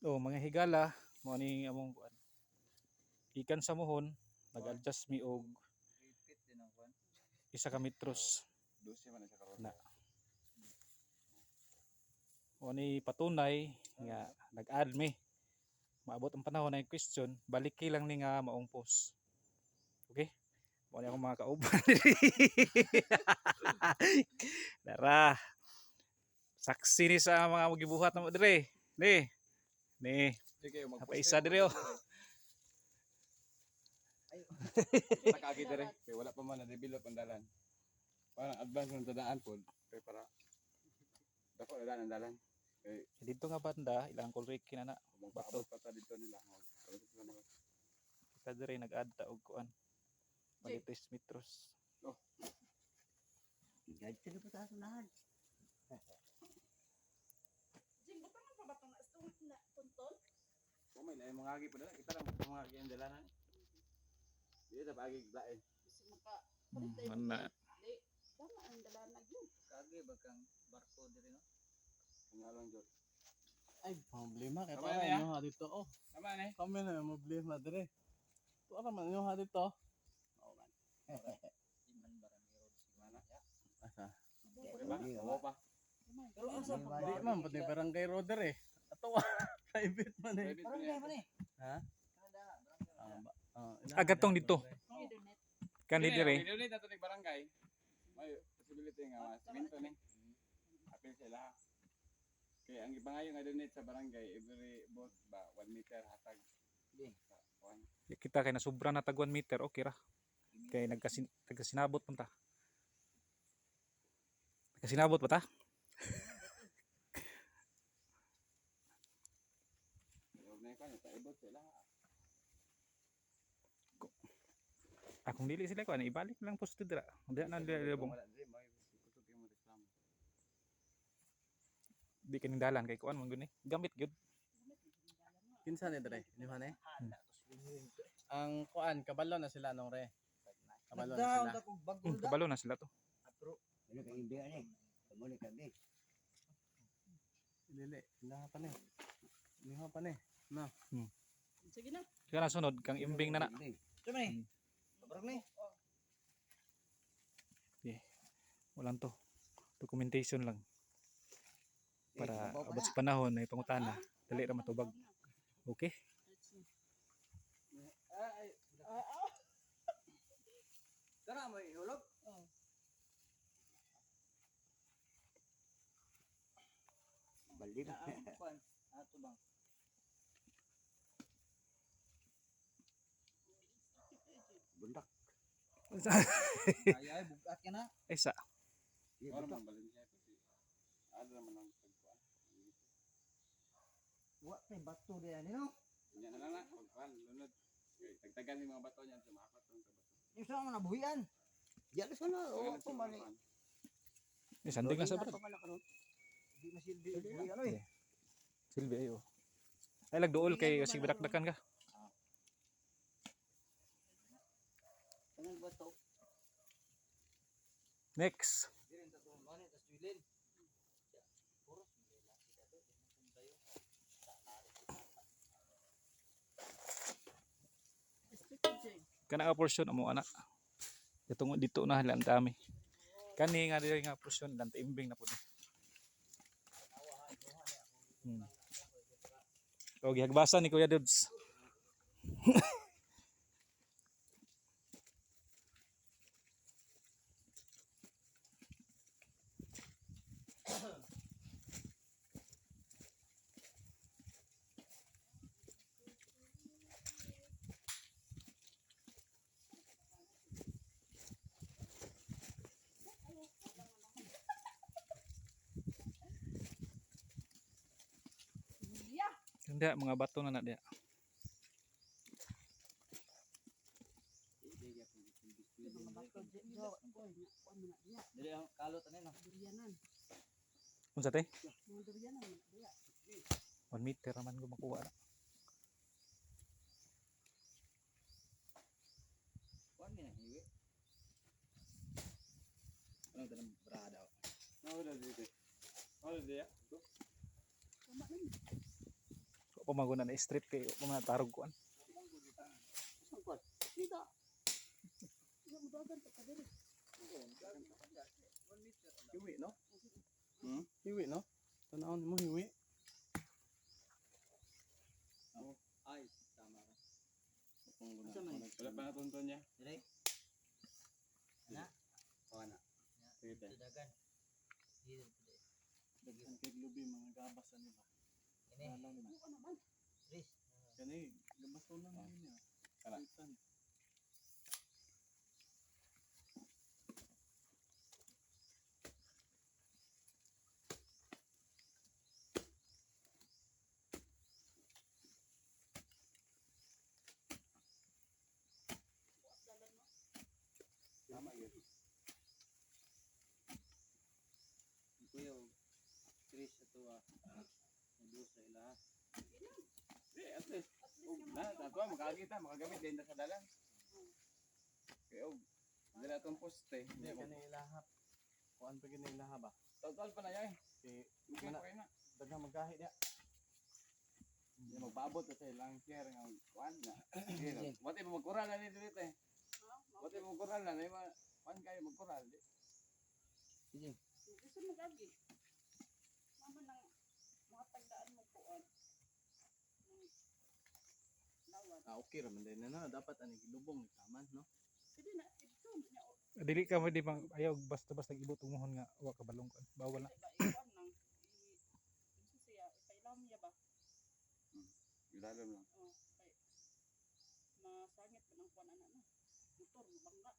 Oh, mga higala mo ni among kuan. Ikan sa mohon, nag-adjust mi og Repeat din ang kwan. 1 ka metros 12 man sa karon. na. O ni patunay nga nag-add mi. Maabot ang panahon na yung question, baliki lang ni nga maong post. Okay? Mo ni akong mga kauban. Dara. Saksi ni sa mga magibuhat na mo dire. Ni. Di kayo Isa dire oh. Takagi dire. Kay wala pa man na develop ang dalan. Parang advance ng tadaan pod. Kay para dako na ang dalan. Kay Dito nga banda, ilang kulrik na na. kung paabot pa ta dito nila. Kita dire nag-add ta og kuan. Bali 3 metros. Gad sila po taas unahan. Jing, ba't naman pa ba itong na tuntol? Kung may lain mga agi pa dala, kita lang mga agi ang dalanan. Di ta paagi lain. Kasi maka... Mana. Di, tama ang dalanag yun. Kage bagang barko diri no. Ang alon jud. Ay, problema kaya Tama tayo na yan. nyo ha dito. Oh, Tama ni. kami na yung problema dire. Ito naman nyo ha dito. Iman barangay road si Mana? Asa? Okay ba? Oo pa. Pero asa pa Di man, pati barangay roader eh. Ato private man eh. Private barangay man eh. Ha? Kada barangay. Agatong dito. Ang internet. Kani dire. Dili na to ning barangay. May possibility nga siminto ni. Apil sila. Kaya ang ibangayo nga donate sa barangay every boat ba 1 meter hatag. Di. Kuan. Kita kay nasubra na tag 1 meter, okay ra. Kay nagkasinabot man ta. Nagkasinabot pa ta? Huwag na kan ta ibot sila. Akong dili sila kuan ibalik lang posto dira. Diya na dira bong. Wala diri may kusog yung reklamo. Di kaning dalan kay kuan man gud ni. Gamit gyud. Kinsa ni dire? Ni man eh. Ang kuan kabalo na sila nung re. Kabalo na Nagdaon sila. ta kog bagol da. Kabalo na sila to. Apro. Ano kay imbian eh. Kamo ni kami. Dili, na pa ni. Ni ha pa ni. Na. Sige na. Kaya na sunod kang imbing na na. Tama ni. Kabarang ni. Walang to. Documentation lang. Para abot sa panahon na ipangutana. Dali ra matubag. Okay? Tara mo ihulog. Bali na kwan. Ato bang. Bundak. Ay bugat ka na. Isa. Ora man balin siya kasi ada man ang pagkuan. Wa kay bato diyan no. Nya na lang na pagkuan lunod. Kay tagtagan yung mga bato niyan sa mga bato sa bato. Yung sa mga nabuhian. Diyan sa na o ko man. Sanding lang sa bato. Di masilbi ano eh. Silbi ayo. Ay lagduol kay sig bidakdakan ka. Anong bato? Next. Diren ta tuon man tas duilin. Puro sila dito. Tayo. Jing. Kana nga portion amo ana. Katong dito na halang dami. Kani nga diri nga portion dan imbing na pud. O gihagbasa ni Kuya Dubs. Yeah. Hindi mga bato na na diya. Dili ang kalot ani no. Durianan. Unsa tay? Mga durianan. 1 meter raman ko makuha na. Kuan ni hiwi. Ano tanang brada. Nawala dito. Wala diya. Tama na. pamaguna na street kay mga tarog kuan. Saan ko? Dito. Iya mo dagan pa kadiri. Hiwi, no? Hmm? Hiwi, no? Tanawon mo hiwi. Ay, tama ra. Asa Wala pa natunton niya. Dire. Na. O na. Sige tayo. Dagan. Dito. Daghan kay lubi mga gabas ani ba? Ini. Alam na. Ano naman? Chris. Kani gabason lang niya. Kana. Itan. Tama yun. Kuya Chris ato nandun sa ila. At least, ako makakita, makagamit din na sa dalan. Kaya dala itong poste. Hindi kani ilahap. Kuan pa kini ilahap ba? Total pa na yan. Kay Okay Mana- pa na. daghang magahi dia. Hindi magpaabot na sa ilang share nga kuan na. Wati mo magkural na nito dito eh. Wati mo magkural na. Kuan kayo magkural. Sige. Gusto mo gagi. Mama nang mga tagdaan mo kuan. Lawan. Okay ra man din na dapat ani gilubong ni taman, no? Pwede na ito niya o. Dili ka mo di bang ayaw basta-basta ibot umuhon nga wa ka balong kuan. Bawal na. Ba iwan nang i siya ipailam niya ba? Ilalim lang. Oh, kay masangit pa ng kuan ana na. Motor mo bangga.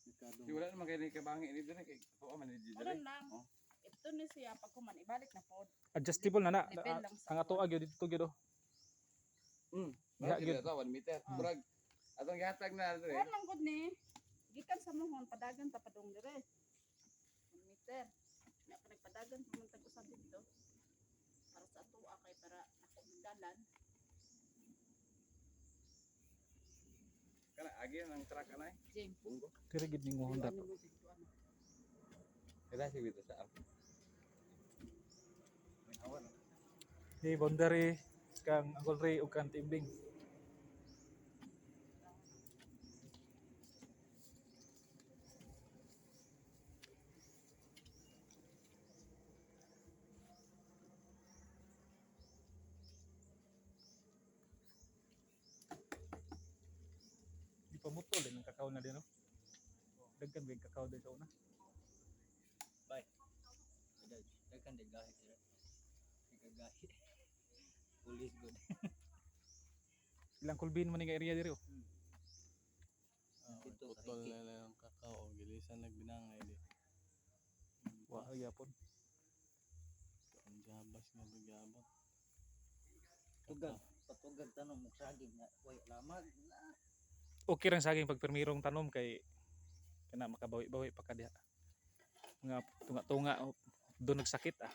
Ricardo. Di wala naman kayo kabangi ni doon kay totoo man ni Wala Didre. lang. Oh. Ito ni siya pag kuman ibalik na pod. Adjustable na na. Depend lang sa Ang ato agyo dito gyud. Ba Ya, gyud 1 meter. Ah. Murag atong gihatag na dre. Kuan lang gud ni. Gikan sa mohon padagan ta padung dire. 1 meter. Nya pa nagpadagan pa man tag-usab dito. Para sa ato kay para nako dalan. Kana agi nang truck anay. Jing. Bunggo. Diri gid ning mohon dapat. Kada si bito sa ako. Hey, boundary kang agolre ug kang timbing. Di pa mutol din ang kakao na din, no? Dagkan big kakao din sa una. Dagan de gahi dire. Gahi. Police good. Ilang kulbin man nga area diri, oh. Dito sa Putol Riki. na lang ang kakao, gilisan nagbinangay di. Wa gyapon. Ang jabas nga bigabot. Tugag. Patugag tanong mo saging nga way lamag na. Okay lang saging pagpermirong tanom kay kana makabawi-bawi pa ka diha. Mga tunga-tunga doon nagsakit ah.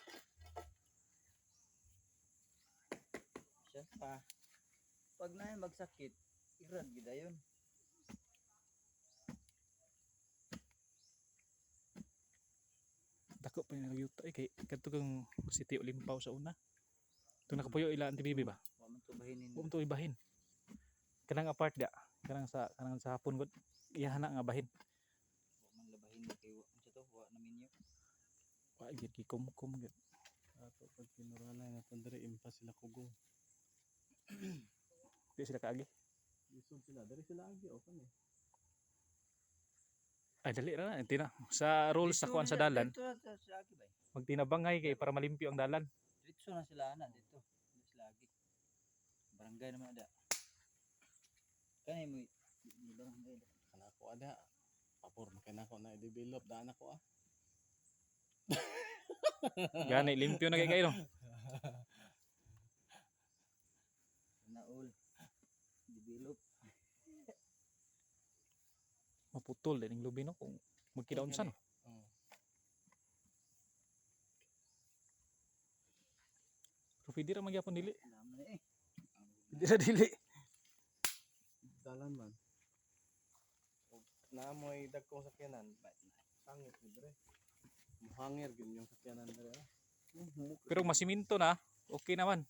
Siya pa. Pag na magsakit, irad gid ayon. Dako pa yung nagayuta kay kadto kang City Olimpaw sa una. Ito nakapuyo ila ang TBB ba? Wa man to bahinin. Wa man to ibahin. Kanang apart da. Kanang sa hapon gud iyahan na nga bahin. Wa man labahin kay wa unsa to wa na minyo. Wa gyud gikumkum gyud. Ato pag kinuralay na tandere impas sila kugong. Di sila kaagi. Isog sila, dari sila agi o kan eh. Ay dali ra na tina. Sa rules sa kuan sa dalan, Dito na sa lagi ba? magtinabangay kay para malimpyo ang dalan. Dito na sila ana dito. Dito sila lagi. Barangay naman ada. Kani mo di barangay. Kanako ada. Pabor na kanako na i-develop daan ako ah. Gani limpyo na kay kayo. Naul. Develop. Maputol din ang lubi no kung magkidaon sa no. Oh. Pero pwede ra magyapon dili. Alam na eh. Pwede ra dili. Dalan man. Naamoy dagkong sakyanan. Sangit gid re. Muhangir gid yung sakyanan dere ah. Pero masiminto na, okay naman.